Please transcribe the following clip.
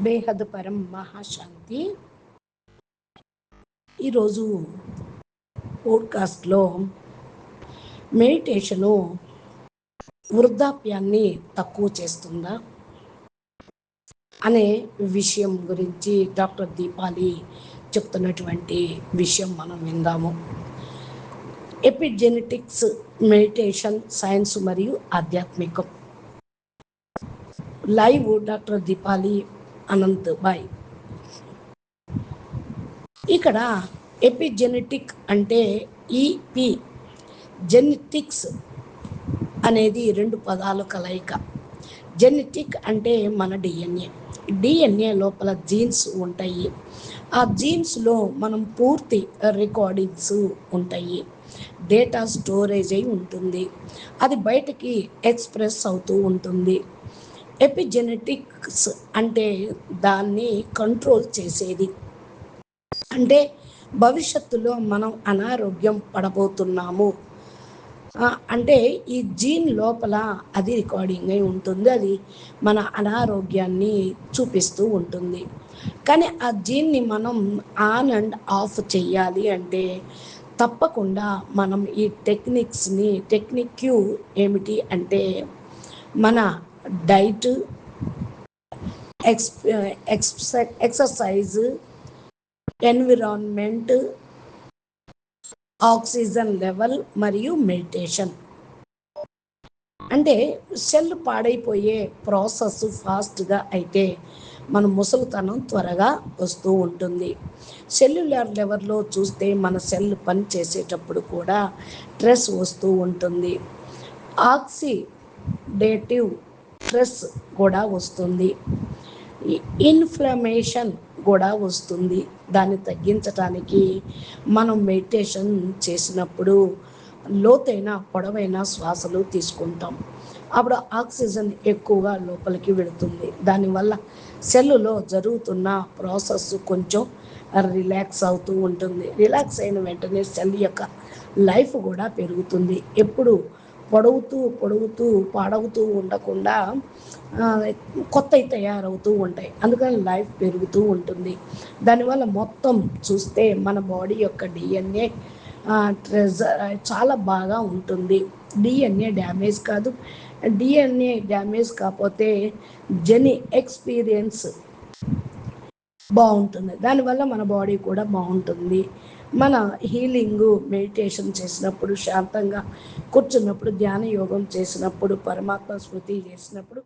బేహద్ పరం మహాశాంతి. ఈరోజు పోడ్కాస్ట్లో మెడిటేషను వృద్ధాప్యాన్ని తక్కువ చేస్తుందా అనే విషయం గురించి డాక్టర్ దీపాలి చెప్తున్నటువంటి విషయం మనం విందాము. ఎపిజెనెటిక్స్, మెడిటేషన్, సైన్స్ మరియు ఆధ్యాత్మికం. లైవ్ డాక్టర్ దీపాలి అనంత్ బాయ్. ఇక్కడ ఎపిజెనెటిక్ అంటే ఈపి జెనెటిక్స్ అనేది రెండు పదాలు కలయిక. జెనెటిక్ అంటే మన డిఎన్ఏ లోపల జీన్స్ ఉంటాయి. ఆ జీన్స్లో మనం పూర్తి రికార్డింగ్స్ ఉంటాయి. డేటా స్టోరేజ్ అయి ఉంటుంది. అది బయటకి ఎక్స్ప్రెస్ అవుతూ ఉంటుంది. ఎపిజెనెటిక్స్ అంటే దాన్ని కంట్రోల్ చేసేది. అంటే భవిష్యత్తులో మనం అనారోగ్యం పడబోతున్నాము అంటే ఈ జీన్ లోపల అది రికార్డింగ్ అయి ఉంటుంది. అది మన అనారోగ్యాన్ని చూపిస్తూ ఉంటుంది. కానీ ఆ జీన్ని మనం ఆన్ అండ్ ఆఫ్ చేయాలి అంటే తప్పకుండా మనం ఈ టెక్నిక్ ఏమిటి అంటే మన diet, exercise, environment, oxygen level మరియు మెడిటేషన్. అంటే సెల్ పాడైపోయే ప్రాసెస్ ఫాస్ట్గా అయితే మన ముసలితనం త్వరగా వస్తూ ఉంటుంది. సెల్యులర్ లెవెల్లో చూస్తే మన సెల్ పని చేసేటప్పుడు కూడా స్ట్రెస్ వస్తూ ఉంటుంది. ఆక్సిడేటివ్ స్ట్రెస్ కూడా వస్తుంది. ఇన్ఫ్లమేషన్ కూడా వస్తుంది. దాన్ని తగ్గించడానికి మనం మెడిటేషన్ చేసినప్పుడు లోతైన పొడవైన శ్వాసలు తీసుకుంటాం. అప్పుడు ఆక్సిజన్ ఎక్కువగా లోపలికి వెళుతుంది. దానివల్ల సెల్లులో జరుగుతున్న ప్రాసెస్ కొంచెం రిలాక్స్ అవుతూ ఉంటుంది. రిలాక్స్ అయిన వెంటనే సెల్ యొక్క లైఫ్ కూడా పెరుగుతుంది. ఎప్పుడు పొడుగుతూ పాడవుతూ ఉండకుండా కొత్తవి తయారవుతూ ఉంటాయి. అందుకని లైఫ్ పెరుగుతూ ఉంటుంది. దానివల్ల మొత్తం చూస్తే మన బాడీ యొక్క డిఎన్ఏ చాలా బాగా ఉంటుంది. డిఎన్ఏ డ్యామేజ్ కాదు. డిఎన్ఏ డ్యామేజ్ కాకపోతే ఎక్స్పీరియన్స్ బాగుంటుంది. దానివల్ల మన బాడీ కూడా బాగుంటుంది. మన మెడిటేషన్ చేసినప్పుడు, శాంతంగా కూర్చున్నప్పుడు, ధ్యాన యోగం చేసినప్పుడు, పరమాత్మ స్మృతి చేసినప్పుడు